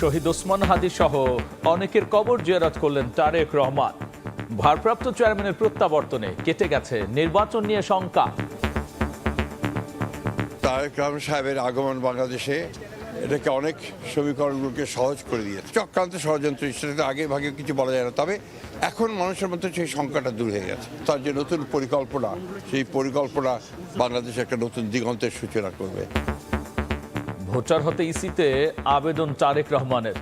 শহীদ ওসমান হাদি সহ অনেকের কবর জিয়ারত করলেন তারেক রহমান। ভারপ্রাপ্ত চেয়ারম্যানের প্রত্যাবর্তনে কেটে গেছে নির্বাচন নিয়ে শঙ্কা। তারেক রহমান সাহেবের আগমন বাংলাদেশে এটাকে অনেক সমীকরণগুলোকে সহজ করে দিয়েছে। চক্রান্ত ষড়যন্ত্র সেটা আগে ভাগে কিছু বলা যায় না, তবে এখন মানুষের মধ্যে সেই সংখ্যাটা দূর হয়ে গেছে। তার যে নতুন পরিকল্পনা, সেই পরিকল্পনা বাংলাদেশে একটা নতুন দিগন্তের সূচনা করবে। ভোটার হতে ইসিতে আবেদন তারেক রহমানের।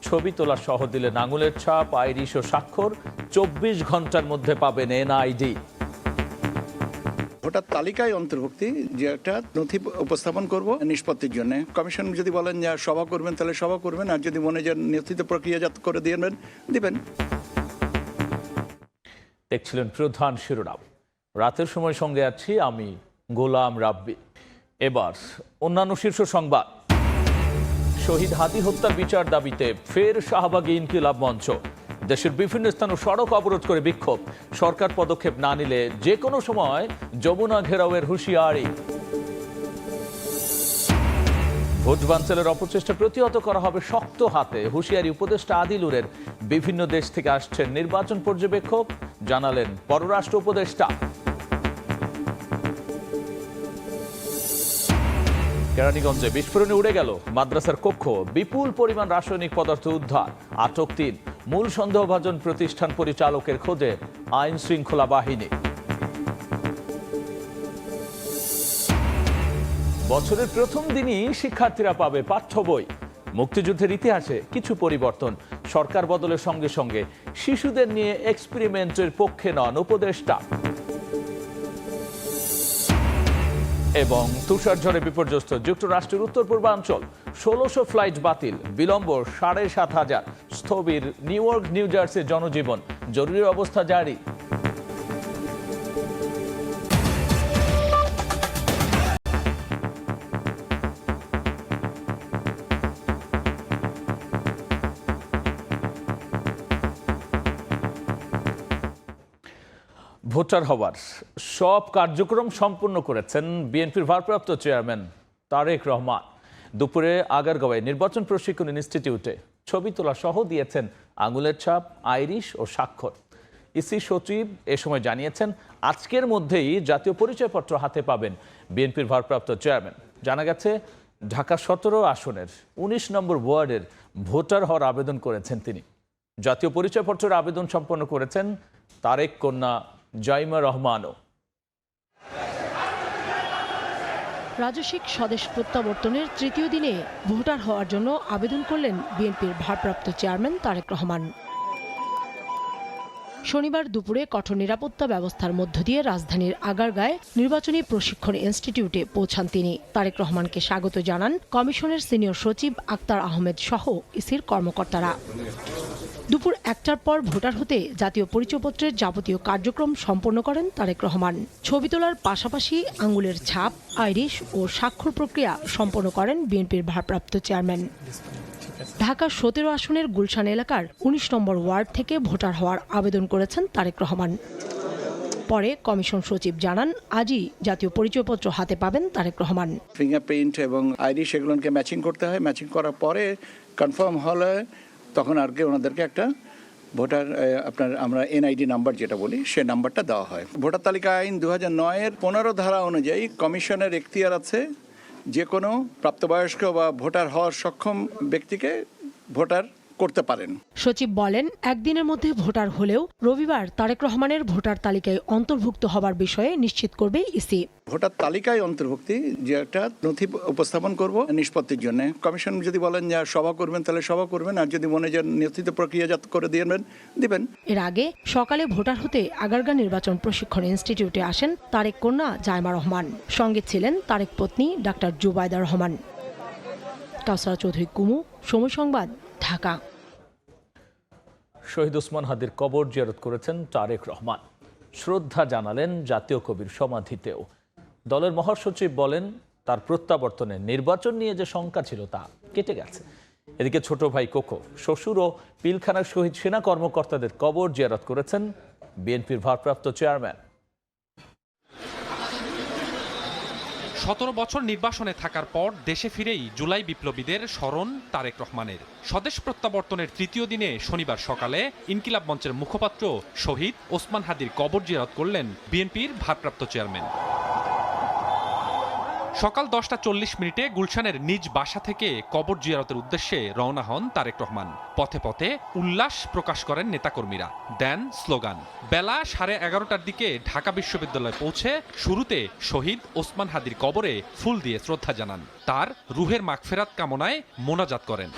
ছবি তোলা সহ দিলেন আঙুলের ছাপ, আইরিশ ও স্বাক্ষর। 24 ঘন্টার মধ্যে পাবেন এনআইডি। ভোটার তালিকায় অন্তর্ভুক্তি যে একটা নথি উপস্থাপন করব নিষ্পত্তির জন্য। কমিশন যদি বলেন যে সভা করবেন তাহলে সভা করবেন, আর যদি মনে যে নিশ্চিত প্রক্রিয়াজাত করে দিবেন। দেখছিলেন প্রধান শিরোনাম। রাতের সময় সঙ্গে আছি আমি গোলাম রাব্বি। এবার অন্যান্য শীর্ষ সংবাদ। শহীদ হাদি হত্যার বিচার দাবিতে ফের শাহবাগে ইনকিলাব মঞ্চ। দেশের বিভিন্ন স্থানে সড়ক অবরোধ করে বিক্ষোভ। সরকার পদক্ষেপ না নিলে যে কোনো সময় যমুনা ঘেরাওয়ের হুঁশিয়ারি। ভোট বানচালের অপচেষ্টা প্রতিহত করা হবে শক্ত হাতে, হুঁশিয়ারি উপদেষ্টা আদিলুরের। বিভিন্ন দেশ থেকে আসছেন নির্বাচন পর্যবেক্ষক, জানালেন পররাষ্ট্র উপদেষ্টা। কেরানীগঞ্জে বিস্ফোরণে উড়ে গেল মাদ্রাসার কক্ষ, বিপুল পরিমাণ রাসায়নিক পদার্থ উদ্ধার, আটক 3। মূল সন্দেহভাজন প্রতিষ্ঠান পরিচালকের খোঁজে আইন শৃঙ্খলা বাহিনী। বছরের প্রথম দিনই শিক্ষার্থীরা পাবে পাঠ্য বই। মুক্তিযুদ্ধের ইতিহাসে কিছু পরিবর্তন। সরকার বদলের সঙ্গে সঙ্গে শিশুদের নিয়ে এক্সপেরিমেন্টের পক্ষে নন উপদেষ্টা। এবং তুষারঝড়ে বিপর্যস্ত যুক্তরাষ্ট্রের উত্তর পূর্বাঞ্চল। 1600 ফ্লাইট বাতিল, বিলম্ব 7,500। স্থবির নিউ ইয়র্ক, নিউ জার্সির জনজীবন, জরুরি অবস্থা জারি। ভোটার হওয়ার সব কার্যক্রম সম্পন্ন করেছেন বিএনপির ভারপ্রাপ্ত চেয়ারম্যান তারেক রহমান। দুপুরে আগারগাঁওয়ে নির্বাচন প্রশিক্ষণ ইনস্টিটিউটে ছবি তোলা সহ দিয়েছেন আঙুলের ছাপ, আইরিশ ও স্বাক্ষর। ইসি সচিব এ সময় জানিয়েছেন, আজকের মধ্যেই জাতীয় পরিচয়পত্র হাতে পাবেন বিএনপির ভারপ্রাপ্ত চেয়ারম্যান। জানা গেছে, ঢাকা 17 আসনের 19 নম্বর ওয়ার্ডের ভোটার হওয়ার আবেদন করেছেন তিনি। জাতীয় পরিচয়পত্রের আবেদন সম্পন্ন করেছেন তারেক কন্যা জাইমা রহমানও। রাজস্বিক স্বদেশ প্রত্যাবর্তনের তৃতীয় দিনে ভোটার হওয়ার জন্য আবেদন করলেন বিএনপির ভারপ্রাপ্ত চেয়ারম্যান তারেক রহমান। শনিবার দুপুরে কঠোর নিরাপত্তা ব্যবস্থার মধ্য দিয়ে রাজধানীর আগারগাঁয়ে নির্বাচনী প্রশিক্ষণ ইনস্টিটিউটে পৌঁছান তিনি। তারেক রহমানকে স্বাগত জানান কমিশনের সিনিয়র সচিব আক্তার আহমেদ সহ ইসির কর্মকর্তারা। দুপুর 1টার পর ভোটার হতে জাতীয় পরিচয়পত্রের যাবতীয় কার্যক্রম সম্পন্ন করেন তারেক রহমান। ছবি তোলার পাশাপাশি আঙুলের ছাপ, আইরিশ ও স্বাক্ষর প্রক্রিয়া সম্পন্ন করেন বিএনপির ভারপ্রাপ্ত চেয়ারম্যান। ঢাকা 17 আসনের গুলশান এলাকার 19 নম্বর ওয়ার্ড থেকে ভোটার হওয়ার আবেদন করেছেন তারেক রহমান। পরে কমিশন সচিব জানান, আজই জাতীয় পরিচয়পত্র হাতে পাবেন তারেক রহমান। ফিঙ্গারপ্রিন্ট এবং আইরিশ এগুলোকে ম্যাচিং করতে হয়। ম্যাচিং করার পরে কনফার্ম হলে তখন আর কি ওনাদেরকে একটা ভোটার আমরা এনআইডি নাম্বার যেটা বলি সে নাম্বারটা দেওয়া হয়। ভোটার তালিকা আইন 2009-এর 15 ধারা অনুযায়ী কমিশনের এখতিয়ার আছে যে কোনো প্রাপ্তবয়স্ক বা ভোটার হওয়ার সক্ষম ব্যক্তিকে ভোটার করতে পারেন। সচিব বলেন, একদিনের মধ্যে ভোটার হলেও রবিবার তারেক রহমানের ভোটার তালিকায় অন্তর্ভুক্ত হবার বিষয়ে নিশ্চিত করবে ইসি। ভোটার তালিকায় অন্তর্ভুক্তি যে একটা নথি উপস্থাপন করব নিষ্পত্তির জন্য। কমিশন যদি বলেন যে সভা করবেন তাহলে সভা করবেন, আর যদি মনে যে নিশ্চিত প্রক্রিয়াজাত করে দিবেন। এর আগে সকালে ভোটার হতে আগারগাঁ নির্বাচন প্রশিক্ষণ ইনস্টিটিউটে আসেন তারেক কন্যা জাইমা রহমান। সঙ্গে ছিলেন তারেক পত্নী ডাক্তার জুবাইদা রহমান। কাউসারা চৌধুরী কুমু, সময় সংবাদ, ঢাকা। শহীদ ওসমান হাদির কবর জিয়ারত করেছেন তারেক রহমান। শ্রদ্ধা জানালেন জাতীয় কবির সমাধিতেও। দলের মহাসচিব বলেন, তার প্রত্যাবর্তনে নির্বাচন নিয়ে যে শঙ্কা ছিল তা কেটে গেছে। এদিকে ছোট ভাই কোকো, শ্বশুর ও পিলখানার শহীদ সেনা কর্মকর্তাদের কবর জিয়ারত করেছেন বিএনপির ভারপ্রাপ্ত চেয়ারম্যান। 17 বছর নির্বাসনে থাকার পর দেশে ফিরেই জুলাই বিপ্লবীদের স্মরণ তারেক রহমানের। স্বদেশ প্রত্যাবর্তনের তৃতীয় দিনে শনিবার সকালে ইনকিলাব মঞ্চের মুখপাত্র শহীদ ওসমান হাদির কবর জিয়ারত করলেন বিএনপির ভারপ্রাপ্ত চেয়ারম্যান। সকাল 10:40 গুলশানের নিজ বাসা থেকে কবর জিয়ারতের উদ্দেশ্যে রওনা হন তারেক রহমান। পথে পথে উল্লাস প্রকাশ করেন নেতাকর্মীরা, দেন স্লোগান। বেলা 11:30টার দিকে ঢাকা বিশ্ববিদ্যালয়ে পৌঁছে শুরুতে শহীদ ওসমান হাদির কবরে ফুল দিয়ে শ্রদ্ধা জানান। তার রুহের মাগফিরাত কামনায় মোনাজাত করেন।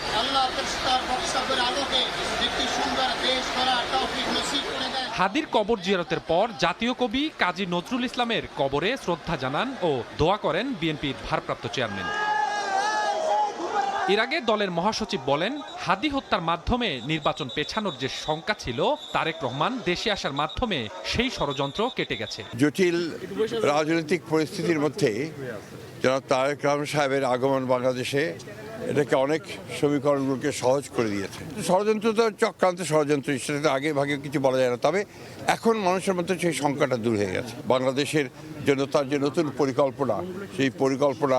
হাদির কবর জিয়ারতের পর জাতীয় কবি কাজী নজরুল ইসলামের কবরে শ্রদ্ধা জানান ও দোয়া করেন বিএনপির ভারপ্রাপ্ত চেয়ারম্যান। এর আগে দলের মহাসচিব বলেন, হাদি হত্যার মাধ্যমে নির্বাচন পেছানোর যে শঙ্কা ছিল, তারেক রহমান দেশে আসার মাধ্যমে সেই ষড়যন্ত্র কেটে গেছে। জটিল রাজনৈতিক পরিস্থিতির মধ্যে জনাব তারেক রহমান সাহেবের আগমন বাংলাদেশে এটাকে অনেক সমীকরণগুলোকে সহজ করে দিয়েছে। ষড়যন্ত্র তো চক্রান্ত ষড়যন্ত্র, সেটা আগে ভাগে কিছু বলা যায় না, তবে এখন মানুষের মধ্যে সেই সংখ্যাটা দূর হয়ে গেছে। বাংলাদেশের জন্য তার যে নতুন পরিকল্পনা, সেই পরিকল্পনা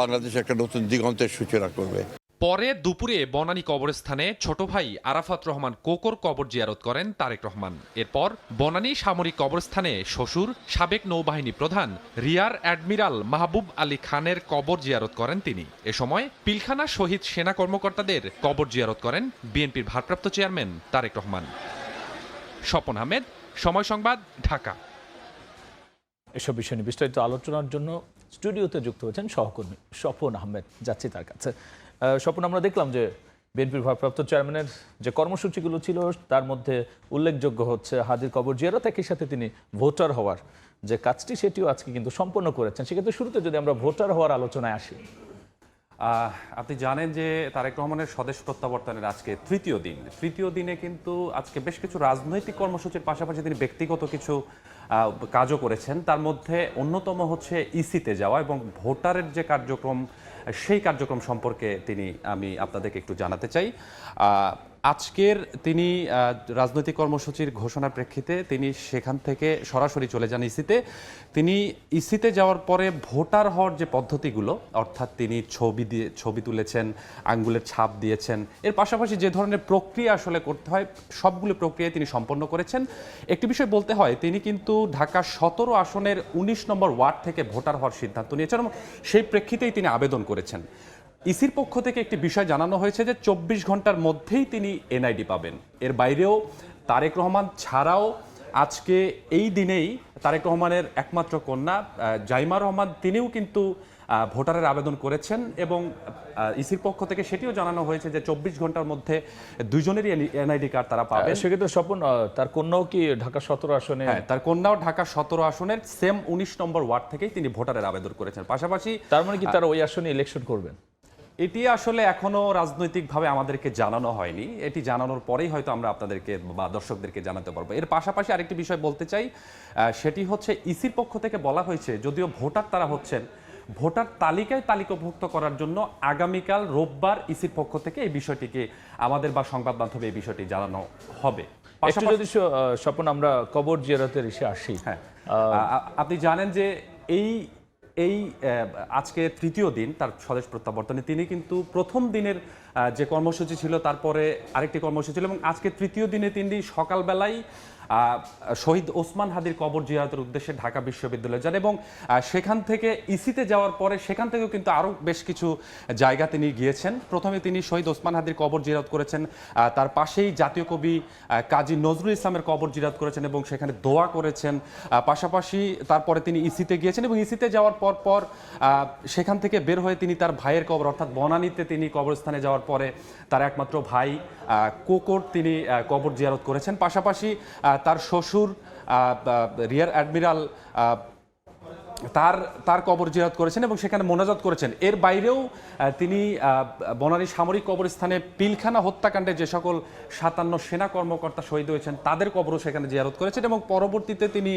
বাংলাদেশে একটা নতুন দিগন্তের সূচনা করবে। পরে দুপুরে বনানী কবরস্থানে ছোট ভাই আরাফাত রহমান কোকর কবর জিয়ারত করেন তারেক রহমান। এরপর বনানী সামরিক কবরস্থানে শ্বশুর সাবেক নৌবাহিনী প্রধান রিয়ার অ্যাডমিরাল মাহবুব আলী খানের কবর জিয়ারত করেন তিনি। এ সময় পিলখানা শহীদ সেনা কর্মকর্তাদের কবর জিয়ারত করেন বিএনপির ভারপ্রাপ্ত চেয়ারম্যান তারেক রহমান। স্বপন আহমেদ, সময় সংবাদ, ঢাকা। এসব বিষয় নিয়ে বিস্তারিত আলোচনার জন্য স্টুডিওতে যুক্ত হয়েছেন সহকর্মী স্বপন আহমেদ। যাচ্ছি তার কাছে। স্বপন, আমরা দেখলাম যে বিএনপির ভারপ্রাপ্ত চেয়ারম্যানের যে কর্মসূচিগুলো ছিল তার মধ্যে উল্লেখযোগ্য হচ্ছে হাদির কবর জিয়ারত, একই সাথে তিনি ভোটার হওয়ার যে কাজটি সেটিও আজকে কিন্তু সম্পন্ন করেছেন। সেক্ষেত্রে শুরুতে যদি আমরা ভোটার হওয়ার আলোচনায় আসি, আপনি জানেন যে তারেক রহমানের স্বদেশ প্রত্যাবর্তনের আজকে তৃতীয় দিনে কিন্তু আজকে বেশ কিছু রাজনৈতিক কর্মসূচির পাশাপাশি তিনি ব্যক্তিগত কিছু কাজও করেছেন। তার মধ্যে অন্যতম হচ্ছে ইসিতে যাওয়া এবং ভোটারের যে কার্যক্রম, সেই কার্যক্রম সম্পর্কে আমি আপনাদেরকে একটু জানাতে চাই। আজকের তিনি রাজনৈতিক কর্মসূচির ঘোষণার প্রেক্ষিতে তিনি সেখান থেকে সরাসরি চলে যান ইসিতে। তিনি ইসিতে যাওয়ার পরে ভোটার হওয়ার যে পদ্ধতিগুলো, অর্থাৎ তিনি ছবি তুলেছেন, আঙ্গুলের ছাপ দিয়েছেন, এর পাশাপাশি যে ধরনের প্রক্রিয়া আসলে করতে হয় সবগুলো প্রক্রিয়া তিনি সম্পন্ন করেছেন। একটি বিষয় বলতে হয়, তিনি কিন্তু ঢাকা 17 আসনের 19 নম্বর ওয়ার্ড থেকে ভোটার হওয়ার সিদ্ধান্ত নিয়েছেন এবং সেই প্রেক্ষিতেই তিনি আবেদন করেছেন। ইসির পক্ষ থেকে একটি বিষয় জানানো হয়েছে যে 24 ঘন্টার মধ্যেই তিনি এনআইডি পাবেন। এর বাইরেও তারেক রহমান ছাড়াও আজকে এই দিনেই তারেক রহমানের একমাত্র কন্যা জাইমা রহমান, তিনিও কিন্তু ভোটারের আবেদন করেছেন এবং ইসির পক্ষ থেকে সেটিও জানানো হয়েছে যে 24 ঘন্টার মধ্যে দুইজনেরই এনআইডি কার্ড তারা পাবে। সেক্ষেত্রে স্বপন, তার কন্যাও কি ঢাকা 17 আসনে? হ্যাঁ, তার কন্যাও ঢাকা 17 আসনের সেম 19 নম্বর ওয়ার্ড থেকেই তিনি ভোটারের আবেদন করেছেন। পাশাপাশি তার মানে কি তারা ওই আসনে ইলেকশন করবেন? এটি আসলে এখনো রাজনৈতিকভাবে আমাদেরকে জানানো হয়নি। এটি জানানোর পরেই হয়তো আমরা আপনাদেরকে বা দর্শকদেরকে জানাতে পারবো। এর পাশাপাশি আরেকটি বিষয় বলতে চাই, সেটি হচ্ছে ইসির পক্ষ থেকে বলা হয়েছে যদিও ভোটার তারা হচ্ছেন, ভোটার তালিকায় তালিকাভুক্ত করার জন্য আগামীকাল রোববার ইসির পক্ষ থেকে এই বিষয়টিকে আমাদের বা সংবাদ মাধ্যমে এই বিষয়টি জানানো হবে। যদি স্বপন আমরা কবর জিয়ারতের এসে আসি, হ্যাঁ, আপনি জানেন যে এই আজকে তৃতীয় দিন তার স্বদেশ প্রত্যাবর্তনে তিনি কিন্তু প্রথম দিনের যে কর্মসূচি ছিল তারপরে আরেকটি কর্মসূচি ছিল এবং আজকে তৃতীয় দিনে তিনি সকালবেলায় শহীদ ওসমান হাদির কবর জিয়ারতের উদ্দেশ্যে ঢাকা বিশ্ববিদ্যালয়ে যান এবং সেখান থেকে ইসিতে যাওয়ার পরে সেখান থেকেও কিন্তু আরও বেশ কিছু জায়গা তিনি গিয়েছেন। প্রথমে তিনি শহীদ ওসমান হাদির কবর জিয়ারত করেছেন, তার পাশেই জাতীয় কবি কাজী নজরুল ইসলামের কবর জিয়ারত করেছেন এবং সেখানে দোয়া করেছেন। পাশাপাশি তারপরে তিনি ইসিতে গিয়েছেন এবং ইসিতে যাওয়ার পর সেখান থেকে বের হয়ে তিনি তার ভাইয়ের কবর অর্থাৎ বনানীতে তিনি কবরস্থানে যাওয়ার পরে তার একমাত্র ভাই কোকর তিনি কবর জিয়ারত করেছেন। পাশাপাশি তার শ্বশুর রিয়ার অ্যাডমিরাল তার কবর জিয়ারত করেছেন এবং সেখানে মোনাজাত করেছেন। এর বাইরেও তিনি বনানী সামরিক কবরস্থানে পিলখানা হত্যাকাণ্ডে যে সকল 57 সেনা কর্মকর্তা শহীদ হয়েছেন তাদের কবরও সেখানে জিয়ারত করেছেন এবং পরবর্তীতে তিনি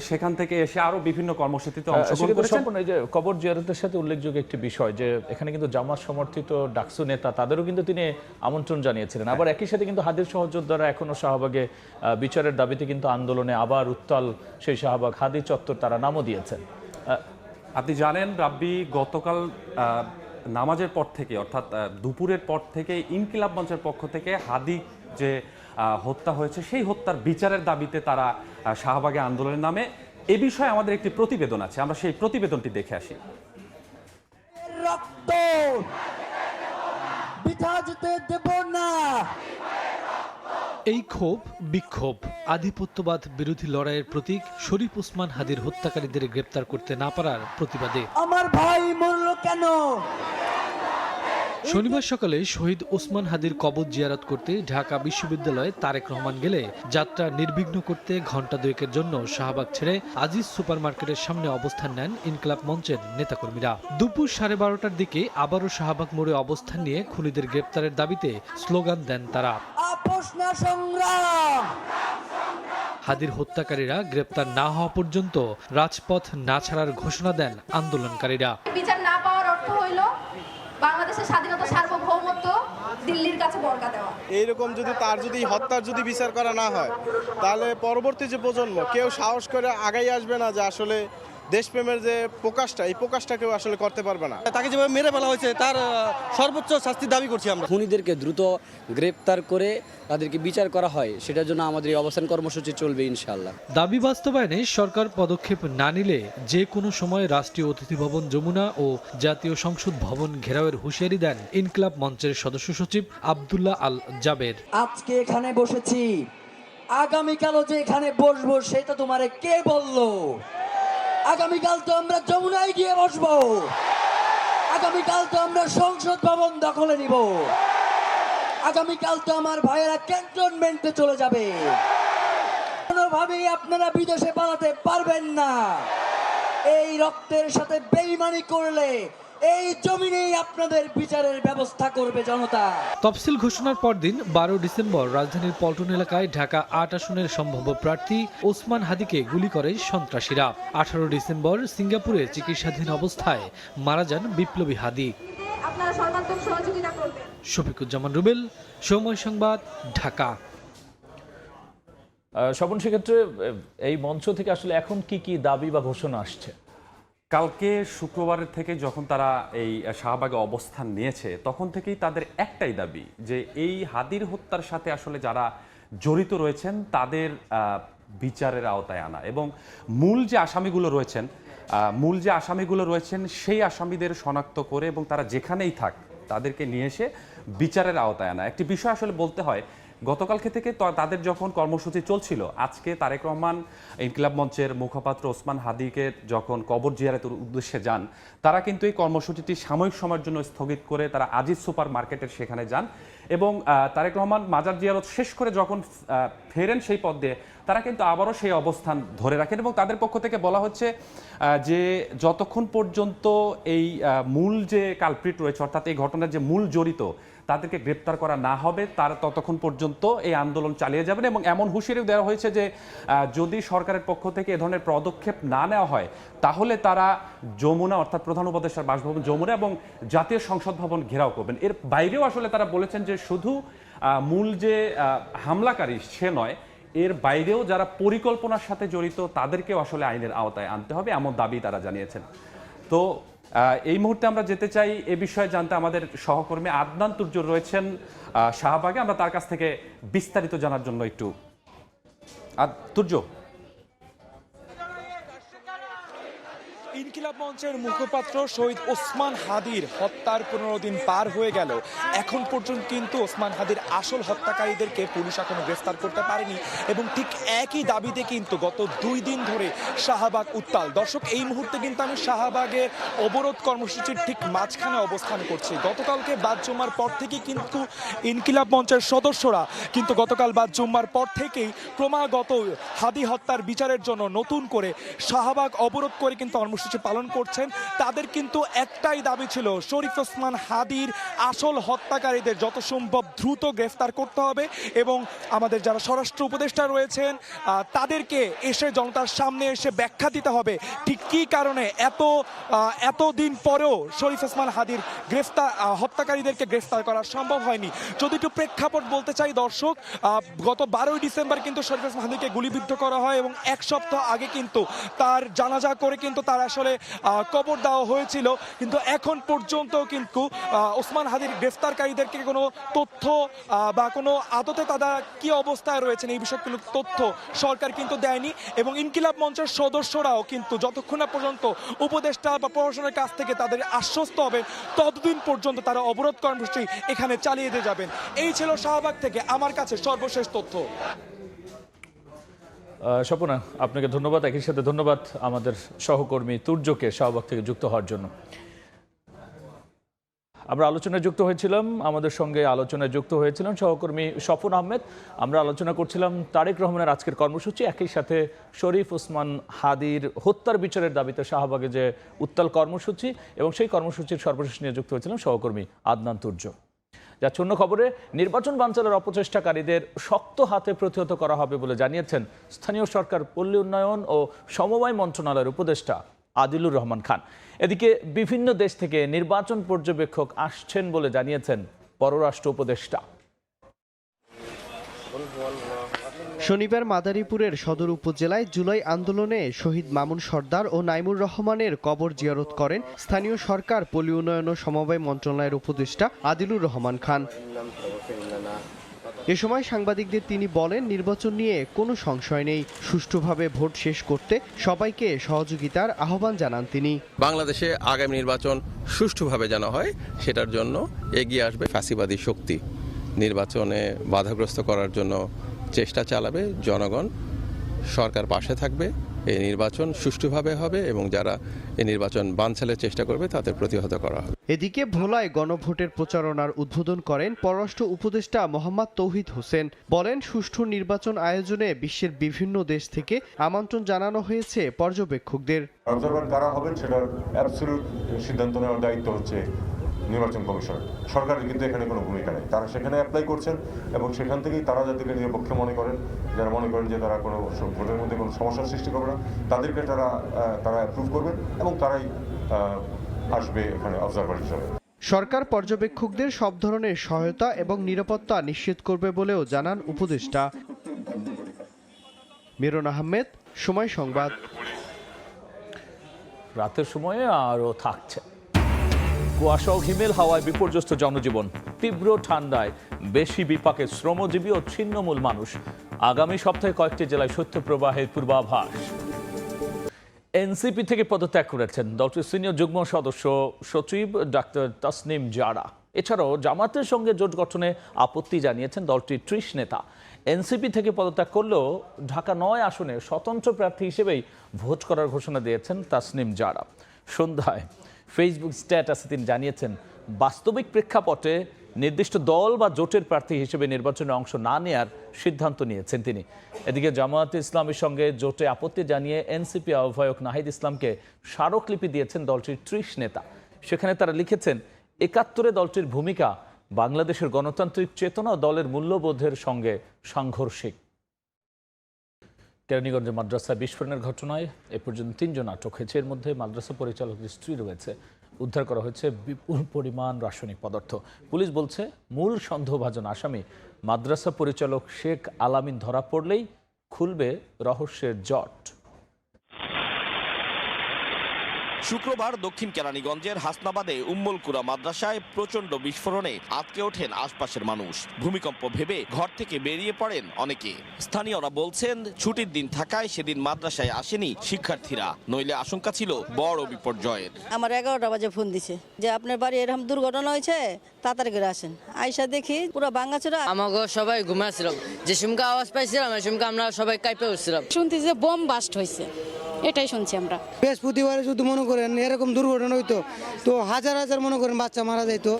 সেখান থেকে এসে আরো বিভিন্ন কর্মসূচিতে অংশগ্রহণ করেছেন। এই যে কবর জিয়ারতের সাথে উল্লেখযোগ্য একটি বিষয় যে এখানে কিন্তু জামাত সমর্থিত ডাকসু নেতা তাদেরও কিন্তু তিনি আমন্ত্রণ জানিয়েছিলেন। আবার একই সাথে কিন্তু হাদির সহযোদ্ধারা এখনো শাহবাগে বিচারের দাবিতে কিন্তু আন্দোলনে আবার উত্তাল সেই শাহবাগ হাদি চত্বর তারা নামও দিয়েছেন। আপনি জানেন রাব্বি, গতকাল নামাজের পর থেকে অর্থাৎ দুপুরের পর থেকে ইনকিলাব মঞ্চের পক্ষ থেকে হাদি যে হত্যা হয়েছে সেই হত্যার বিচারের দাবিতে তারা শাহবাগে আন্দোলনের নামে এ বিষয়ে আমাদের একটি প্রতিবেদন আছে, আমরা সেই প্রতিবেদনটি দেখে আসি। রক্ত বৃথা যেতে দেব না। এই ক্ষোভ বিক্ষোভ আধিপত্যবাদ বিরোধী লড়াইয়ের প্রতীক শরীফ ওসমান হাদির হত্যাকারীদের গ্রেপ্তার করতে না পারার প্রতিবাদে আমার ভাই মরল কেন? শনিবার সকালে শহীদ ওসমান হাদির কবর জিয়ারত করতে ঢাকা বিশ্ববিদ্যালয়ে তারেক রহমান গেলে যাত্রা নির্বিঘ্ন করতে ঘণ্টা দুয়েকের জন্য শাহবাগ ছেড়ে আজিজ সুপারমার্কেটের সামনে অবস্থান নেন ইনকিলাব মঞ্চের নেতাকর্মীরা। দুপুর 12:30টার দিকে আবারও শাহবাগ মোড়ে অবস্থান নিয়ে খুনিদের গ্রেপ্তারের দাবিতে স্লোগান দেন তারা। আপোষ না সংগ্রাম। হাদির হত্যাকারীরা গ্রেপ্তার না হওয়া পর্যন্ত রাজপথ না ছাড়ার ঘোষণা দেন আন্দোলনকারীরা। বিচার না পাওয়ার অর্থ হইল বাংলাদেশের স্বাধীনতা সার্বভৌমত্ব দিল্লির কাছে বর্গা দেওয়া। এইরকম তার হত্যার বিচার করা না হয়, তাহলে পরবর্তী যে প্রজন্ম কেউ সাহস করে আগাই আসবে না, যে আসলে দেশপ্রেমের যে প্রকাশটা, এই প্রকাশটা কেউ আসলে করতে পারবে না। তাকে যেভাবে মেরে ফেলা হয়েছে তার সর্বোচ্চ শাস্তির দাবি করছি আমরা। খুনিদেরকে দ্রুত গ্রেপ্তার করে তাদেরকে বিচার করা হয়, সেটার জন্য আমাদের এই অবস্থান কর্মসূচি চলবে ইনশাআল্লাহ। দাবি বাস্তবায়নে সরকার পদক্ষেপ না নিলে যে কোনো সময় রাষ্ট্রীয় অতিথি ভবন যমুনা ও জাতীয় সংসদ ভবন ঘেরাওয়ের হুঁশিয়ারি দেন ইনকিলাব মঞ্চের সদস্য সচিব আব্দুল্লাহ আল জাবের। আজকে এখানে বসেছি, আগামীকালও যে এখানে বসবো সেটা তোমারে কে বললো? আগামীকাল তো আমরা যমুনায় গিয়ে বসবো, আগামীকাল তো আমরা সংসদ ভবন দখলে নিব, আগামীকাল তো আমার ভাইয়েরা ক্যান্টনমেন্টে চলে যাবে। কোনোভাবেই আপনারা বিদেশে পালাতে পারবেন না। এই রক্তের সাথে বেইমানি করলে এই জমিনেই আপনাদের বিচারের ব্যবস্থা করবে জনতা। তফসিল ঘোষণার পরদিন 12 ডিসেম্বর রাজধানীর পল্টন এলাকায় ঢাকা 8 আসনের সম্ভাব্য প্রার্থী ওসমান হাদিকে গুলি করে সন্ত্রাসীরা। 18 ডিসেম্বর সিঙ্গাপুরে চিকিৎসাধীন অবস্থায় মারা যান বিপ্লবী হাদি। আপনারা সর্বাত্মক সহযোগিতা করবেন। শফিকুজ্জামান রুবেল, সময় সংবাদ, ঢাকা। স্বপন, সেক্ষেত্রে এই মঞ্চ থেকে আসলে এখন কি দাবি বা ঘোষণা আসছে? কালকে শুক্রবারের থেকে যখন তারা এই শাহবাগে অবস্থান নিয়েছে তখন থেকেই তাদের একটাই দাবি, যে এই হাদির হত্যার সাথে আসলে যারা জড়িত রয়েছেন তাদের বিচারের আওতায় আনা, এবং মূল যে আসামিগুলো রয়েছেন সেই আসামিদের শনাক্ত করে এবং তারা যেখানেই থাক তাদেরকে নিয়ে এসে বিচারের আওতায় আনা। একটি বিষয় আসলে বলতে হয়, গতকালকে থেকে তাদের যখন কর্মসূচি চলছিল, আজকে তারেক রহমান ইনকিলাব মঞ্চের মুখপাত্র ওসমান হাদিকে যখন কবর জিয়ারতের উদ্দেশ্যে যান, তারা কিন্তু এই কর্মসূচিটি সাময়িক সময়ের জন্য স্থগিত করে তারা আজিজ সুপার মার্কেটের সেখানে যান, এবং তারেক রহমান মাজার জিয়ারত শেষ করে যখন ফেরেন সেই পথ দিয়ে তারা কিন্তু আবারও সেই অবস্থান ধরে রাখেন, এবং তাদের পক্ষ থেকে বলা হচ্ছে যে যতক্ষণ পর্যন্ত এই মূল যে কালপ্রিট রয়েছে, অর্থাৎ এই ঘটনার যে মূল জড়িত তাদেরকে গ্রেপ্তার করা না হবে তারা ততক্ষণ পর্যন্ত এই আন্দোলন চালিয়ে যাবেন। এবং এমন হুঁশিয়ারিও দেওয়া হয়েছে যে যদি সরকারের পক্ষ থেকে এ ধরনের পদক্ষেপ না নেওয়া হয় তাহলে তারা যমুনা, অর্থাৎ প্রধান উপদেষ্টার বাসভবন যমুনা এবং জাতীয় সংসদ ভবন ঘেরাও করবেন। এর বাইরেও আসলে তারা বলেছেন যে শুধু মূল যে হামলাকারী সে নয়, এর বাইরেও যারা পরিকল্পনার সাথে জড়িত তাদেরকেও আসলে আইনের আওতায় আনতে হবে, এমন দাবি তারা জানিয়েছেন। তো এই মুহূর্তে আমরা যেতে চাই এ বিষয়ে জানতে, আমাদের সহকর্মী আদনান তুর্য রয়েছেন শাহবাগে, আমরা তার কাছ থেকে বিস্তারিত জানার জন্য একটু তুর্য। ইনকিলাব মঞ্চের মুখপাত্র শহীদ ওসমান হাদির হত্যার 15 দিন পার হয়ে গেল, এখন পর্যন্ত কিন্তু ওসমান হাদির আসল হত্যাকারীদেরকে পুলিশ এখনো গ্রেফতার করতে পারেনি, এবং ঠিক একই দাবিতে কিন্তু গত 2 দিন ধরে শাহবাগ উত্তাল। দর্শক, এই মুহূর্তে কিন্তু আমি শাহবাগের অবরোধ কর্মসূচির ঠিক মাঝখানে অবস্থান করছি। গতকালকে বাদ জুম্মার পর থেকে কিন্তু ইনকিলাব মঞ্চের সদস্যরা কিন্তু গতকাল বাদ জুম্মার পর থেকেই ক্রমাগত হাদি হত্যার বিচারের জন্য নতুন করে শাহবাগ অবরোধ করে কিন্তু কর্মসূচি পালন করছেন। তাদের কিন্তু একটাই দাবি ছিল, শরীফ ওসমান হাদির আসল হত্যাকারীদের যত সম্ভব দ্রুত গ্রেফতার করতে হবে, এবং আমাদের যারা স্বরাষ্ট্র উপদেষ্টা রয়েছেন তাদেরকে এসে জনতার সামনে এসে ব্যাখ্যা দিতে হবে ঠিক কী কারণে এত দিন পরেও শরীফ ওসমান হাদির হত্যাকারীদেরকে গ্রেফতার করা সম্ভব হয়নি। যদি একটু প্রেক্ষাপট বলতে চাই দর্শক, গত 12 ডিসেম্বর কিন্তু শরীফ ওসমান হাদিকে গুলিবিদ্ধ করা হয়, এবং 1 সপ্তাহ আগে কিন্তু তার জানাজা করে কিন্তু তার আসলে কবর দেওয়া হয়েছিল, কিন্তু এখন পর্যন্ত কিন্তু ওসমান হাদির গ্রেফতারকারীদেরকে কোনো তথ্য বা কোনো আদতে তারা কি অবস্থায় রয়েছেন এই বিষয়ে কোনো তথ্য সরকার কিন্তু দেয়নি। এবং ইনকিলাব মঞ্চের সদস্যরাও কিন্তু যতক্ষণ না পর্যন্ত উপদেষ্টা বা প্রশাসনের কাছ থেকে তাদের আশ্বস্ত হবেন ততদিন পর্যন্ত তারা অবরোধ কর্মসূচি এখানে চালিয়ে দিয়ে যাবেন। এই ছিল শাহবাগ থেকে আমার কাছে সর্বশেষ তথ্য। স্বপনা, আপনাকে ধন্যবাদ। একই সাথে ধন্যবাদ আমাদের সহকর্মী তুর্যকে শাহবাগ থেকে যুক্ত হওয়ার জন্য। আমরা আলোচনায় যুক্ত হয়েছিলাম, আমাদের সঙ্গে আলোচনায় যুক্ত হয়েছিলেন সহকর্মী স্বপন আহমেদ। আমরা আলোচনা করছিলাম তারেক রহমানের আজকের কর্মসূচি, একই সাথে শরীফ ওসমান হাদির হত্যার বিচারের দাবিতে শাহবাগে যে উত্তাল কর্মসূচি এবং সেই কর্মসূচির সর্বশেষ নিয়ে যুক্ত হয়েছিলেন সহকর্মী আদনান তুর্য। যাচ্ছে অন্য খবরে, নির্বাচন বানচালের অপচেষ্টাকারীদের শক্ত হাতে প্রতিহত করা হবে বলে জানিয়েছেন স্থানীয় সরকার, পল্লী উন্নয়ন ও সমবায় মন্ত্রণালয়ের উপদেষ্টা আদিলুর রহমান খান। এদিকে বিভিন্ন দেশ থেকে নির্বাচন পর্যবেক্ষক আসছেন বলে জানিয়েছেন পররাষ্ট্র উপদেষ্টা। শনিবার মাদারীপুরের সদর উপজেলায় জুলাই আন্দোলনে শহীদ মামুন সর্দার ও নাইমুর রহমানের কবর জিয়ারত করেন স্থানীয় সরকার, পল্লী উন্নয়ন ও সমবায় মন্ত্রণালয়ের উপদেষ্টা আদিলুর রহমান খান। এ সময় সাংবাদিকদের তিনি বলেন, নির্বাচন নিয়ে কোনো সংশয় নেই, সুষ্ঠুভাবে ভোট শেষ করতে সবাইকে সহযোগিতার আহ্বান জানান তিনি। বাংলাদেশে আগামী নির্বাচন সুষ্ঠুভাবে যেন হয় সেটার জন্য এগিয়ে আসবে ফ্যাসিবাদী শক্তি। নির্বাচনে বাধাগ্রস্ত করার জন্য চেষ্টা চালাবে জনগণ, সরকার পাশে থাকবে, এই নির্বাচন সুষ্ঠুভাবে হবে এবং যারা এই নির্বাচন বানচালের চেষ্টা করবে তাদের প্রতিহত করা হবে। এদিকে ভোলায় গণভোটের প্রচারণার উদ্বোধন করেন পররাষ্ট্র উপদেষ্টা মোহাম্মদ তৌহিদ হোসেন। বলেন, সুষ্ঠু নির্বাচন আয়োজনে বিশ্বের বিভিন্ন দেশ থেকে আমন্ত্রণ জানানো হয়েছে পর্যবেক্ষকদের। অবজারভার কারা হবেন সেটার অ্যাবসলিউট সিদ্ধান্ত নেওয়ার দায়িত্ব হচ্ছে নির্বাচন কমিশন। সরকারের কিন্তু এখানে কোনো ভূমিকা নেই। তারা সেখানে অ্যাপ্লাই করছেন এবং সেখান থেকেই তারা যাদেরকে নিরপেক্ষ মনে করেন, যারা মনে করেন যে তারা কোনো ভোটের মধ্যে কোনো সমস্যার সৃষ্টি করবে না, তাদেরকে তারা অ্যাপ্রুভ করবেন এবং তারাই আসবে এখানে অবজারভার হিসাবে। সরকার পর্যবেক্ষকদের সব ধরনের সহায়তা এবং নিরাপত্তা নিশ্চিত করবে বলেও জানান উপদেষ্টা। মিরন আহমেদ, সময় সংবাদ। রাতের সময়ে আরও থাকছে কুয়াশা ও হিমেল হাওয়ায় বিপর্যস্ত জনজীবন, তীব্র ঠান্ডায় বেশি বিপাকে শ্রমজীবী ও ছিন্নমূল মানুষ। আগামী সপ্তাহে কয়েকটি জেলায় শৈত্যপ্রবাহের পূর্বাভাস। এনসিপি থেকে পদত্যাগ করেছেন দলটির সিনিয়র যুগ্ম সদস্য সচিব ডাক্তার তাসনিম জারা। এছাড়াও জামাতের সঙ্গে জোট গঠনে আপত্তি জানিয়েছেন দলটির 30 নেতা। এনসিপি থেকে পদত্যাগ করলেও ঢাকা 9 আসনে স্বতন্ত্র প্রার্থী হিসেবেই ভোট করার ঘোষণা দিয়েছেন তাসনিম জারা। সন্ধ্যায় ফেসবুক স্ট্যাটাসে তিনি জানিয়েছেন, বাস্তবিক প্রেক্ষাপটে নির্দিষ্ট দল বা জোটের প্রার্থী হিসেবে নির্বাচনে অংশ না নেয়ার সিদ্ধান্ত নিয়েছেন তিনি। এদিকে জামায়াতে ইসলামের সঙ্গে জোটে আপত্তি জানিয়ে এনসিপি আহ্বায়ক নাহিদ ইসলামকে স্মারকলিপি দিয়েছেন দলটির 30 নেতা। সেখানে তারা লিখেছেন, 71-এ দলটির ভূমিকা বাংলাদেশের গণতান্ত্রিক চেতনা ও দলের মূল্যবোধের সঙ্গে সাংঘর্ষিক। কেরানীগঞ্জে মাদ্রাসায় বিস্ফোরণের ঘটনায় এ পর্যন্ত 3 জন আটক হয়েছে। এর মধ্যে মাদ্রাসা পরিচালকের স্ত্রী রয়েছে। উদ্ধার করা হয়েছে বিপুল পরিমাণ রাসায়নিক পদার্থ। পুলিশ বলছে, মূল সন্দেহভাজন আসামি মাদ্রাসা পরিচালক শেখ আলামিন ধরা পড়লেই খুলবে রহস্যের জট। শুক্রবার দক্ষিণ কেরানীগঞ্জের হাসনাবাদে উম্মুল কুরা মাদ্রাসায় প্রচণ্ড বিস্ফোরণে আটকে ওঠেন আশপাশের মানুষ। ভূমিকম্প ভেবে ঘর থেকে বেরিয়ে পড়েন অনেকে। স্থানীয়রা বলছেন, ছুটির দিন থাকায় সেদিন মাদ্রাসায় আসেনি শিক্ষার্থীরা, নইলে আশঙ্কা ছিল বড় বিপর্যয়ের। আমার 11টা বাজে ফোন দিছে যে আপনার বাড়ি এরকম দুর্ঘটনা হয়েছে, তাড়াতাড়ি করে আসেন। আইসা দেখি পুরো ভাঙাচোরা। আমাকে সবাই ঘুমাচ্ছিলাম, যে সুমকা আওয়াজ পাইছিলাম সুমকা আমরা সবাই কাঁপে উঠছিলাম। শুনছি যে বোম বাস্ট হয়েছে, এটাই শুনছি আমরা। বৃহস্পতিবারে যদি মনে করেন এরকম দুর্ঘটনা হইতো তো হাজার হাজার মনে করেন বাচ্চা মারা যাইতো।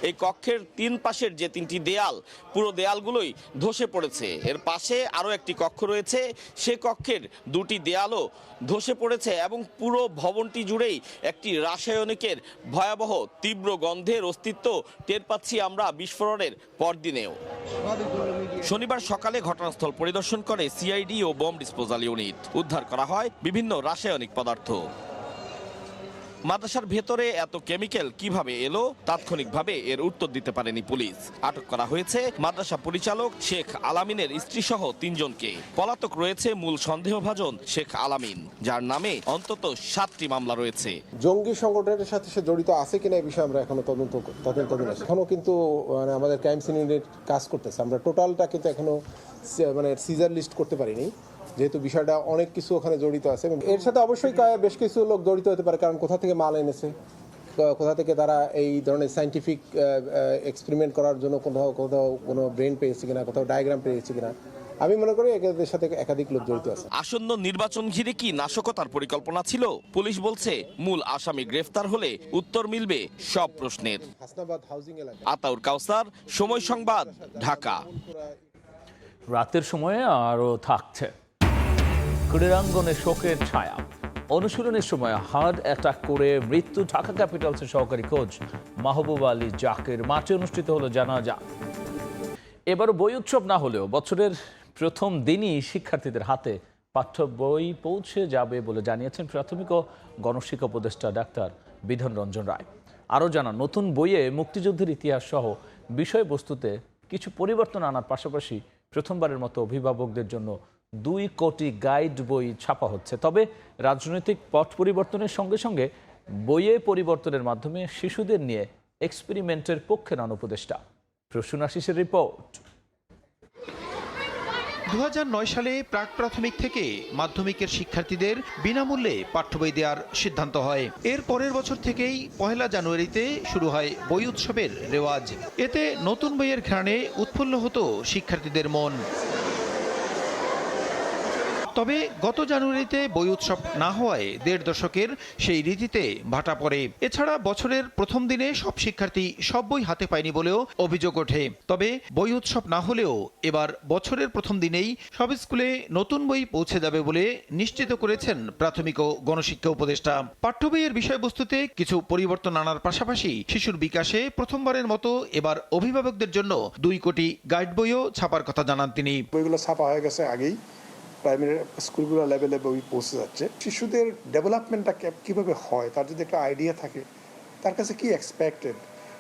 এই কক্ষের 3 পাশের যে 3টি দেয়াল, পুরো দেয়ালগুলোই ধসে পড়েছে। এর পাশে আরও একটি কক্ষ রয়েছে, সে কক্ষের 2টি দেয়ালও ধসে পড়েছে এবং পুরো ভবনটি জুড়েই একটি রাসায়নিকের ভয়াবহ তীব্র গন্ধের অস্তিত্ব টের পাচ্ছি আমরা বিস্ফোরণের পরদিনেও। শনিবার সকালে ঘটনাস্থল পরিদর্শন করে সিআইডি ও বোম ডিসপোজাল ইউনিট। উদ্ধার করা হয় বিভিন্ন রাসায়নিক পদার্থ। মাদ্রাসার ভেতরে এত কেমিক্যাল কিভাবে এলো তাৎক্ষণিকভাবে এর উত্তর দিতে পারেনি পুলিশ। আটক করা হয়েছে মাদ্রাসা পরিচালক শেখ আলামিনের স্ত্রীসহ 3 জনকে। পলাতক রয়েছে মূল সন্দেহভাজন শেখ আলামিন, যার নামে অন্তত 7টি মামলা রয়েছে। জঙ্গি সংগঠনের সাথে সে জড়িত আছে কিনা এই বিষয়ে আমরা এখনো তদন্তাধীন আছে। এখনো কিন্তু আমাদের ক্রাইম সিন ইউনিট কাজ করতেছে। আমরা টোটালটা কিন্তু এখনো সিজার লিস্ট করতে পারিনি, যেহেতু বিষয়টা অনেক কিছু ওখানে জড়িত আছে। এবং এর সাথে অবশ্যই বেশ কিছু লোক জড়িত হতে পারে, কারণ কোথা থেকে মাল এনেছে, কোথা থেকে তারা এই ধরনের সায়েন্টিফিক এক্সপেরিমেন্ট করার জন্য কোথাও কোনো ব্রেন পেয়েছে কিনা, কোথাও ডায়াগ্রাম পেয়েছে কিনা। আমি মনে করি এদের সাথে একাধিক লোক জড়িত আছে। আসন্ন নির্বাচন ঘিরে কি নাশকতার পরিকল্পনা ছিল? পুলিশ বলছে মূল আসামি গ্রেফতার হলে উত্তর মিলবে সব প্রশ্নের। আতাউর কাউসার, সময় সংবাদ, ঢাকা। রাতের সময়ে আরও থাকছে ক্রীড়াঙ্গনে শোকের ছায়া। অনুশীলনের সময় হার্ট অ্যাটাক করে মৃত্যু ঢাকা ক্যাপিটালসের সহকারী কোচ মাহবুব আলী জাকের। মাঠে অনুষ্ঠিত হলো জানাজা। এবারও বই উৎসব না হলেও বছরের প্রথম দিনই শিক্ষার্থীদের হাতে পাঠ্য বই পৌঁছে যাবে বলে জানিয়েছেন প্রাথমিক ও গণশিক্ষা উপদেষ্টা ডাক্তার বিধান রঞ্জন রায়। আরও জানান, নতুন বইয়ে মুক্তিযুদ্ধের ইতিহাস সহ বিষয়বস্তুতে কিছু পরিবর্তন আনার পাশাপাশি প্রথমবারের মতো অভিভাবকদের জন্য 2 কোটি গাইড বই ছাপা হচ্ছে। তবে রাজনৈতিক পট পরিবর্তনের সঙ্গে সঙ্গে বইয়ে পরিবর্তনের মাধ্যমে শিশুদের নিয়ে এক্সপেরিমেন্টের পক্ষে নন উপদেষ্টা। প্রসূন আশিসের রিপোর্ট। 2009 সালে প্রাক প্রাথমিক থেকে মাধ্যমিকের শিক্ষার্থীদের বিনামূল্যে পাঠ্য বই দেওয়ার সিদ্ধান্ত হয়। এর পরের বছর থেকেই 1 জানুয়ারিতে শুরু হয় বই উৎসবের রেওয়াজ। এতে নতুন বইয়ের ঘ্রাণে উৎফুল্ল হতো শিক্ষার্থীদের মন। তবে গত জানুয়ারিতে বই উৎসব না হওয়ায় 1.5 দশকের সেই রীতিতে ভাটা পড়ে। এছাড়া বছরের প্রথম দিনে সব শিক্ষার্থী সব বই হাতে পায়নি বলেও অভিযোগ ওঠে। তবে বই উৎসব না হলেও এবার বছরের প্রথম দিনেই সব স্কুলে নতুন বই পৌঁছে যাবে বলে নিশ্চিত করেছেন প্রাথমিক ও গণশিক্ষা উপদেষ্টা। পাঠ্য বইয়ের বিষয়বস্তুতে কিছু পরিবর্তন আনার পাশাপাশি শিশুর বিকাশে প্রথমবারের মতো এবার অভিভাবকদের জন্য 2 কোটি গাইড বইও ছাপার কথা জানান তিনি। বইগুলো ছাপা হয়ে গেছে আগেই, প্রাইমারি স্কুলগুলো লেভেলে বই পৌঁছে যাচ্ছে। শিশুদের ডেভেলপমেন্টটা কীভাবে হয় তার যদি একটা আইডিয়া থাকে, তার কাছে কি এক্সপেক্টেড,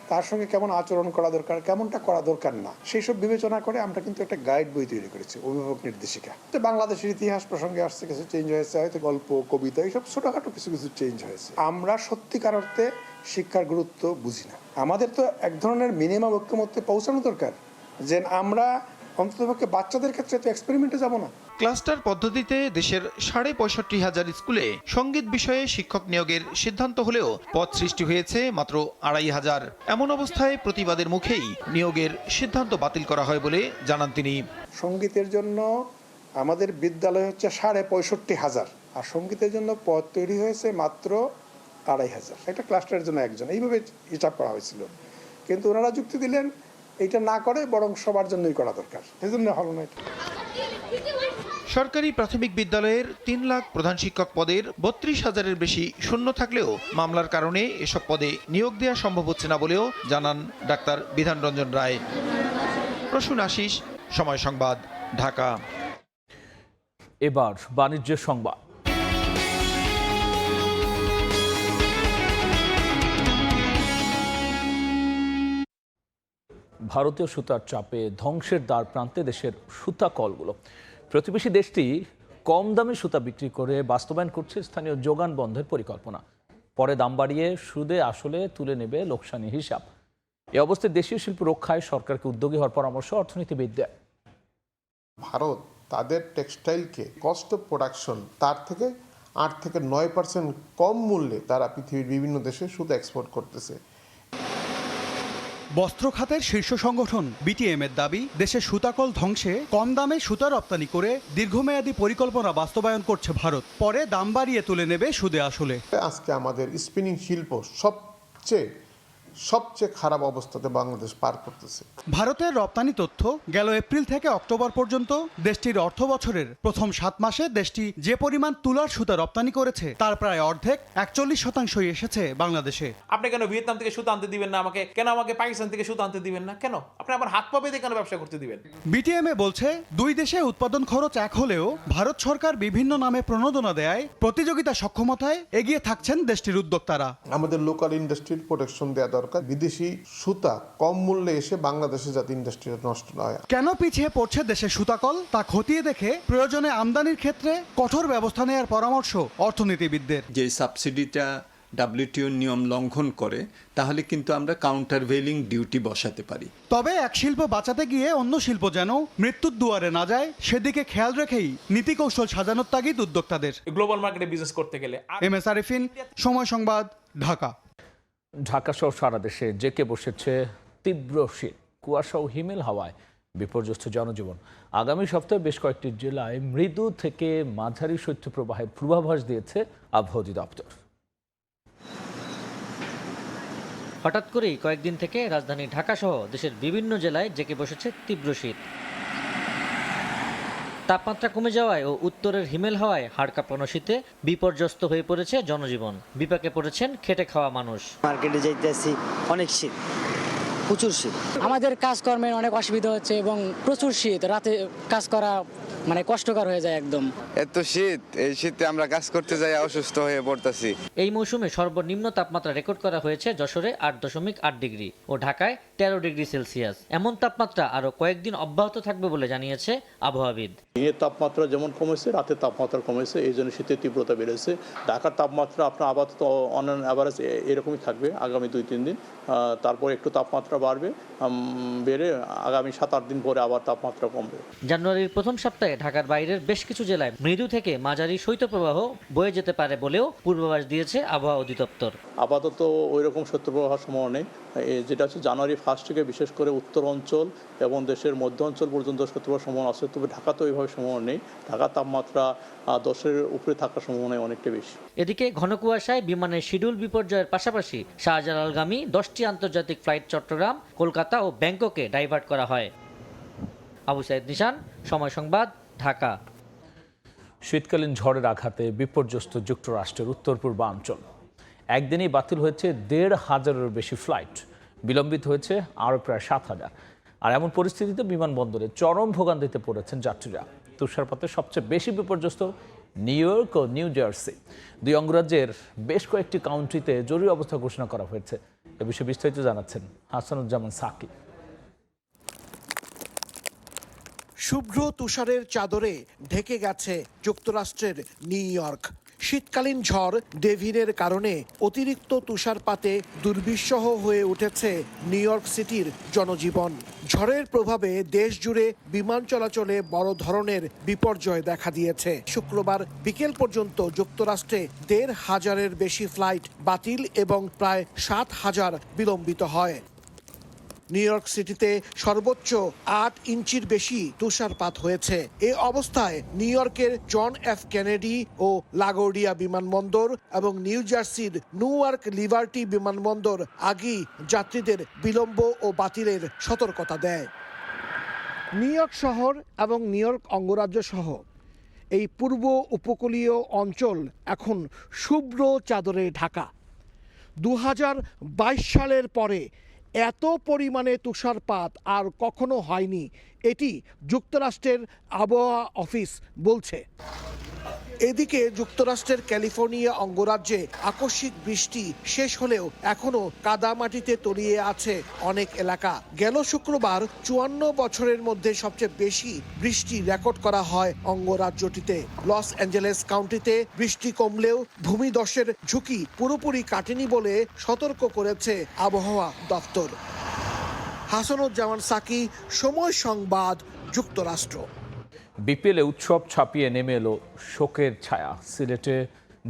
তার সঙ্গে কেমন আচরণ করা দরকার, কেমনটা করা দরকার না, সেই সব বিবেচনা করে আমরা কিন্তু একটা গাইড বই তৈরি করেছি, অভিভাবক নির্দেশিকা। বাংলাদেশের ইতিহাস প্রসঙ্গে আসছে, কিছু চেঞ্জ হয়েছে, হয়তো গল্প, কবিতা, এইসব ছোটোখাটো কিছু চেঞ্জ হয়েছে। আমরা সত্যিকার অর্থে শিক্ষার গুরুত্ব বুঝি না। আমাদের তো এক ধরনের মিনিমাম ঐক্যমত্যে পৌঁছানো দরকার, যে আমরা অন্ততপক্ষে বাচ্চাদের ক্ষেত্রে তো এক্সপেরিমেন্টে যাব না। ক্লাস্টার পদ্ধতিতে দেশের 65,500 স্কুলে সঙ্গীত বিষয়ে শিক্ষক নিয়োগের সিদ্ধান্ত হলেও পদ সৃষ্টি হয়েছে মাত্র 2,500। এমন অবস্থায় প্রতিবাদের মুখেই নিয়োগের সিদ্ধান্ত বাতিল করা হয় বলে জানান তিনি। সঙ্গীতের জন্য আমাদের বিদ্যালয় হচ্ছে 65,500, আর সঙ্গীতের জন্য পদ তৈরি হয়েছে মাত্র 2,500। একটা ক্লাস্টারের জন্য একজন, এইভাবে হিসাব করা হয়েছিল। কিন্তু ওনারা যুক্তি দিলেন এটা না করে বরং সবার জন্যই করা দরকার, সেজন্য হলো না। সরকারি প্রাথমিক বিদ্যালয়ের 3 লাখ প্রধান শিক্ষক পদের 32,000-এর বেশি শূন্য থাকলেও মামলার কারণে এসব পদে নিয়োগ দেওয়া সম্ভব হচ্ছে না বলেও জানান ডাক্তার বিধান রঞ্জন রায়। প্রসূন আশিস, সময় সংবাদ, ঢাকা। এবার বাণিজ্য সংবাদ। ভারতীয় সুতার চাপে ধ্বংসের দ্বার প্রান্তে দেশের সুতা কলগুলো। প্রতিবেশী দেশটি কম দামে সুতা বিক্রি করে বাস্তবায়ন করছে স্থানীয় যোগান বন্ধের পরিকল্পনা। পরে দাম বাড়িয়ে সুদে আসলে তুলে নেবে লোকসানি হিসাব। এই অবস্থায় দেশীয় শিল্প রক্ষায় সরকারকে উদ্যোগী হওয়ার পরামর্শ অর্থনীতিবিদদের। ভারত তাদের টেক্সটাইলকে কস্ট অফ প্রোডাকশন তার থেকে 8 থেকে 9% কম মূল্যে তারা পৃথিবীর বিভিন্ন দেশে সুতা এক্সপোর্ট করতেছে। বস্ত্র খাতের শীর্ষ সংগঠন বিটিএম এর দাবি, দেশের সুতাকল ধ্বংসে কম দামে সুতা রপ্তানি করে দীর্ঘমেয়াদী পরিকল্পনা বাস্তবায়ন করছে ভারত। পরে দাম বাড়িয়ে তুলে নেবে সুদে আসলে। আজকে আমাদের স্পিনিং শিল্প সবচেয়ে সবচেয়ে খারাপ অবস্থাতে বাংলাদেশ পার করতেছে। ভারতের রপ্তানি তথ্য গেল এপ্রিল থেকে অক্টোবর পর্যন্ত দেশটির অর্থ বছরের প্রথম 7 মাসে দেশটি যে পরিমাণ তুলার সুতা রপ্তানি করেছে তার প্রায় অর্ধেক 41% এসেছে বাংলাদেশে। আপনি কেন ভিয়েতনাম থেকে সুতা আনতে দিবেন না আমাকে, কেন আমাকে পাকিস্তান থেকে সুতা আনতে দিবেন না, কেন আপনি আমার হাত পা বেঁধে কেন ব্যবসা করতে দিবেন? বিটিএমএ বলছে দুই দেশে উৎপাদন খরচ এক হলেও ভারত সরকার বিভিন্ন নামে প্রণোদনা দেয় প্রতিযোগিতা সক্ষমতায় এগিয়ে থাকছেন দেশটির উদ্যোক্তারা। আমাদের লোকাল ইন্ডাস্ট্রির প্রোটেকশন দেওয়া দরকার, বিদেশি সুতা কম মূল্যে এসে বাংলাদেশে যাতে ইন্ডাস্ট্রি নষ্ট না হয়। কেন পিছিয়ে পড়ছে দেশের সুতাকল তা খতিয়ে দেখে প্রয়োজনে আমদানির ক্ষেত্রে কঠোর ব্যবস্থা নেওয়ার পরামর্শ অর্থনীতিবিদদের। যে সাবসিডিটা WTO নিয়ম লঙ্ঘন করে তাহলে কিন্তু আমরা কাউন্টারভেইলিং ডিউটি বসাতে পারি। তবে এক শিল্প বাঁচাতে গিয়ে অন্য শিল্প যেন মৃত্যুর দুয়ারে না যায় সেদিকে খেয়াল রেখেই নীতি কৌশল সাজানোর তাগিদ উদ্যোক্তাদের। গ্লোবাল মার্কেটে বিজনেস করতে গেলে। MS আরিফিন, সময় সংবাদ, ঢাকা। ঢাকা সহ সারা দেশে জেঁকে বসেছে তীব্র শীত, কুয়াশা ও হিমেল হাওয়ায় বিপর্যস্ত জনজীবন। আগামী সপ্তাহে বেশ কয়েকটি জেলায় মৃদু থেকে মাঝারি শৈত্যপ্রবাহের পূর্বাভাস দিয়েছে আবহাওয়া অধিদপ্তর। হঠাৎ করেই কয়েকদিন থেকে রাজধানী ঢাকা সহ দেশের বিভিন্ন জেলায় জেঁকে বসেছে তীব্র শীত। তাপমাত্রা কমে যাওয়ায় ও উত্তরের হিমেল হাওয়ায় হাড় কাঁপানো শীতে বিপর্যস্ত হয়ে পড়েছে জনজীবন। বিপাকে পড়েছেন খেটে খাওয়া মানুষ। মার্কেটে যাইতেছি, অনেক শীত, প্রচুর শীত। আমাদের কাজকর্মের অনেক অসুবিধা হচ্ছে এবং প্রচুর শীত, রাতে কাজ করা মানে কষ্টকর হয়ে যায় একদম। এত শীত, এই শীতে আমরা কাজ করতে যাই অসুস্থ হয়ে পড়তেছি। এই মৌসুমে সর্বনিম্ন তাপমাত্রা রেকর্ড করা হয়েছে যশোরে 8.8 ডিগ্রি ও ঢাকায় 13 ডিগ্রি সেলসিয়াস। এমন তাপমাত্রা আরও কয়েকদিন অব্যাহত থাকবে বলে জানিয়েছে আবহাওয়াবিদ। দিনের তাপমাত্রা যেমন কমেছে, রাতের তাপমাত্রা কমেছে, এই জন্য শীতের তীব্রতা বেড়েছে। ঢাকার তাপমাত্রা আপনার আপাতত অন অ্যাভারেজ এরকমই থাকবে আগামী 2-3 দিন। তারপর একটু তাপমাত্রা বাড়বে, বেড়ে আগামী 7-8 দিন পরে আবার তাপমাত্রা কমবে। জানুয়ারির প্রথম সপ্তাহে ঢাকার বাইরের বেশ কিছু জেলায় মৃদু থেকে মাঝারি শৈত্যপ্রবাহ বয়ে যেতে পারে বলেও পূর্বাভাস দিয়েছে আবহাওয়া অধিদপ্তর। আপাতত ওই রকম শৈত্যপ্রবাহ সম্ভাবনা নেই। যেটা হচ্ছে জানুয়ারি 1 থেকে বিশেষ করে উত্তর অঞ্চল এবং দেশের মধ্য অঞ্চল পর্যন্ত শৈত্যপ্রবাহ সম্ভাবনা আছে, তবে ঢাকা তো ওইভাবে সম্ভাবনা নেই। ঢাকার তাপমাত্রা 10-এর উপরে থাকার সম্ভাবনা অনেকটা বেশি। এদিকে ঘন কুয়াশায় বিমানের শিডিউল বিপর্যয়ের পাশাপাশি শাহজালালগামী 10টি আন্তর্জাতিক ফ্লাইট চট্টগ্রাম, কলকাতা ও ব্যাংককে ডাইভার্ট করা হয়। আবু সাইদ নিশান, সময় সংবাদ, ঢাকা। শীতকালীন ঝড়ের আঘাতে বিপর্যস্ত যুক্তরাষ্ট্রের উত্তর পূর্বাঞ্চল। একদিনেই বাতিল হয়েছে 1,500-এর বেশি ফ্লাইট, বিলম্বিত হয়েছে আরও প্রায় 7,000। আর এমন পরিস্থিতিতে বিমানবন্দরে চরম ভোগান্তিতে পড়েছেন যাত্রীরা। তুষারপাতে সবচেয়ে বেশি বিপর্যস্ত নিউ ইয়র্ক ও নিউ জার্সি। দুই অঙ্গরাজ্যের বেশ কয়েকটি কাউন্ট্রিতে জরুরি অবস্থা ঘোষণা করা হয়েছে। এ বিষয়ে বিস্তারিত জানাচ্ছেন হাসানুজ্জামান সাকি। শুভ্র তুষারের চাদরে ঢেকে গেছে যুক্তরাষ্ট্রের নিউ ইয়র্ক। শীতকালীন ঝড় ডেভিনের কারণে অতিরিক্ত তুষারপাতে দুর্বিষহ হয়ে উঠেছে নিউ ইয়র্ক সিটির জনজীবন। ঝড়ের প্রভাবে দেশ জুড়ে বিমান চলাচলে বড় ধরনের বিপর্যয় দেখা দিয়েছে। শুক্রবার বিকেল পর্যন্ত যুক্তরাষ্ট্রে 1,500-এর বেশি ফ্লাইট বাতিল এবং প্রায় 7,000 বিলম্বিত হয়। নিউ ইয়র্ক সিটিতে সর্বোচ্চ 8 ইঞ্চির বেশি তুষারপাত হয়েছে। এ অবস্থায় নিউ ইয়র্কের জন এফ কেনেডি ও লাগোর্ডিয়া বিমানবন্দর এবং নিউ জার্সির নিউয়ার্ক লিবার্টি বিমানবন্দর আগেই যাত্রীদের বিলম্ব ও বাতিলের সতর্কতা দেয়। নিউ ইয়র্ক শহর এবং নিউ ইয়র্ক অঙ্গরাজ্য সহ এই পূর্ব উপকূলীয় অঞ্চল এখন শুভ্র চাদরে ঢাকা। 2022 সালের পরে এত পরিমাণে তুষারপাত আর কখনো হয়নি, এটি যুক্তরাষ্ট্রের আবহাওয়া অফিস বলছে। এদিকে যুক্তরাষ্ট্রের ক্যালিফোর্নিয়া অঙ্গরাজ্যে আকস্মিক বৃষ্টি শেষ হলেও এখনো কাদামাটিতে তলিয়ে আছে অনেক এলাকা। গেল শুক্রবার 54 বছরের মধ্যে সবচেয়ে বেশি বৃষ্টি রেকর্ড করা হয় অঙ্গরাজ্যটিতে। লস অ্যাঞ্জেলেস কাউন্টিতে বৃষ্টি কমলেও ভূমিধসের ঝুঁকি পুরোপুরি কাটেনি বলে সতর্ক করেছে আবহাওয়া দপ্তর। হাসানুজ্জামান সাকি, সময় সংবাদ, যুক্তরাষ্ট্র। বিপিএলে উৎসব ছাপিয়ে নেমে এলো শোকের ছায়া। সিলেটে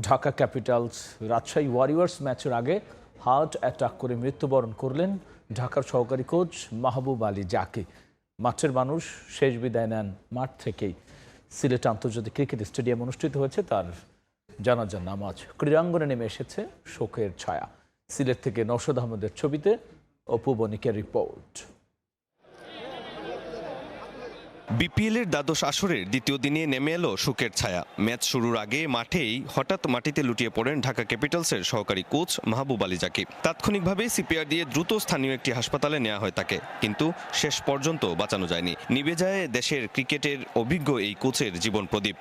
ঢাকা ক্যাপিটালস রাজশাহী ওয়ারিয়র্স ম্যাচের আগে হার্ট অ্যাটাক করে মৃত্যুবরণ করলেন ঢাকার সহকারী কোচ মাহবুব আলী জাকি। মাঠের মানুষ শেষ বিদায় নেন মাঠ থেকেই। সিলেট আন্তর্জাতিক ক্রিকেট স্টেডিয়াম অনুষ্ঠিত হয়েছে তার জানাজার নামাজ। ক্রীড়াঙ্গনে নেমে এসেছে শোকের ছায়া। সিলেট থেকে নওশাদ আহমেদের ছবিতে অপু বণিকের রিপোর্ট। বিপিএলের দ্বাদশ আসরের দ্বিতীয় দিনে নেমে এলো শোকের ছায়া। ম্যাচ শুরুর আগে মাঠেই হঠাৎ মাটিতে লুটিয়ে পড়েন ঢাকা ক্যাপিটালসের সহকারী কোচ মাহবুব আলী জাকির। তাৎক্ষণিকভাবে সিপিআর দিয়ে দ্রুত স্থানীয় একটি হাসপাতালে নেওয়া হয় তাকে, কিন্তু শেষ পর্যন্ত বাঁচানো যায়নি। নিভে যায় দেশের ক্রিকেটের অভিজ্ঞ এই কোচের জীবন প্রদীপ।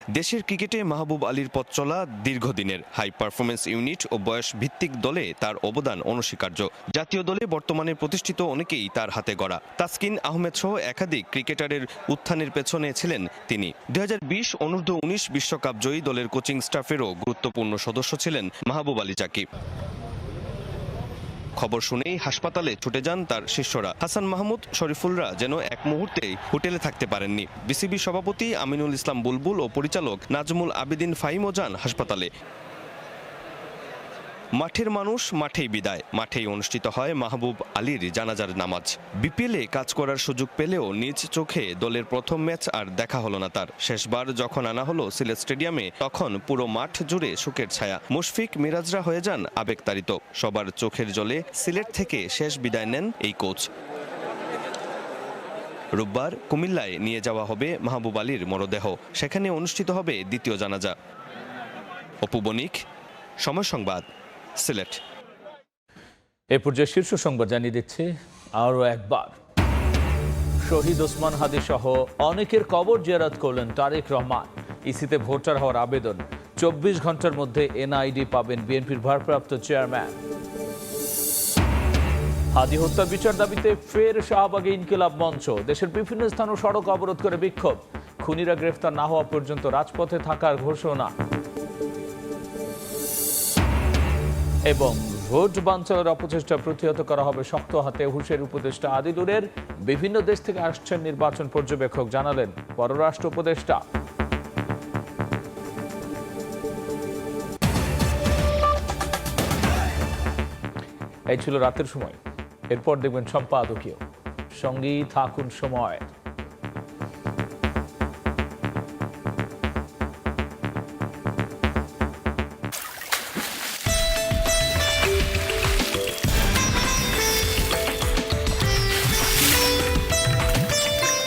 দেশের ক্রিকেটে মাহবুব আলীর পথ চলা দীর্ঘদিনের। হাই পারফরমেন্স ইউনিট ও বয়স ভিত্তিক দলে তার অবদান অনস্বীকার্য। জাতীয় দলে বর্তমানে প্রতিষ্ঠিত অনেকেই তার হাতে গড়া। তাসকিন আহমেদ সহ একাধিক ক্রিকেটারের উত্থানের পেছনে ছিলেন তিনি। 2020 অনূর্ধ্ব-19 বিশ্বকাপ জয়ী দলের কোচিং স্টাফেরও গুরুত্বপূর্ণ সদস্য ছিলেন মাহবুব আলী জাকির। খবর শুনেই হাসপাতালে ছুটে যান তার শিষ্যরা। হাসান মাহমুদ, শরীফুলরা যেন এক মুহূর্তেই হোটেলে থাকতে পারেননি। বিসিবি সভাপতি আমিনুল ইসলাম বুলবুল ও পরিচালক নাজমুল আবেদিন ফাহিমও যান হাসপাতালে। মাঠের মানুষ মাঠেই বিদায়। মাঠেই অনুষ্ঠিত হয় মাহবুব আলীর জানাজার নামাজ। বিপিএলে কাজ করার সুযোগ পেলেও নিজ চোখে দলের প্রথম ম্যাচ আর দেখা হলো না তার। শেষবার যখন আনা হলো সিলেট স্টেডিয়ামে, তখন পুরো মাঠ জুড়ে শোকের ছায়া। মুশফিক, মিরাজরা হয়ে যান আবেগতাড়িত। সবার চোখের জলে সিলেট থেকে শেষ বিদায় নেন এই কোচ। রোববার কুমিল্লায় নিয়ে যাওয়া হবে মাহবুব আলীর মরদেহ। সেখানে অনুষ্ঠিত হবে দ্বিতীয় জানাজা। অপু বণিক, সময় সংবাদ, সিলেট। এ পর্যায়ে শীর্ষ সংবাদ জানিয়ে দিচ্ছে আরও একবার। শহীদ ওসমান হাদি সহ অনেকের কবর জিয়ারত করলেন তারেক রহমান। ইসিতে ভোটার হওয়ার আবেদন। 24 ঘন্টার মধ্যে এনআইডি পাবেন বিএনপির ভারপ্রাপ্ত চেয়ারম্যান। হাদি হত্যা বিচার দাবিতে ফের শাহবাগে ইনকিলাব মঞ্চ। দেশের বিভিন্ন স্থান ও সড়ক অবরোধ করে বিক্ষোভ। খুনিরা গ্রেফতার না হওয়া পর্যন্ত রাজপথে থাকার ঘোষণা। এবং ভোট বানচালের অপচেষ্টা প্রতিহত করা হবে শক্ত হাতে, হুঁশিয়ারি উপদেষ্টা আদিলুরের। বিভিন্ন দেশ থেকে আসছেন নির্বাচন পর্যবেক্ষক, জানালেন পররাষ্ট্র উপদেষ্টা। এই ছিল রাতের সময়। এরপর দেখবেন সম্পাদকীয়। সঙ্গেই থাকুন সময়।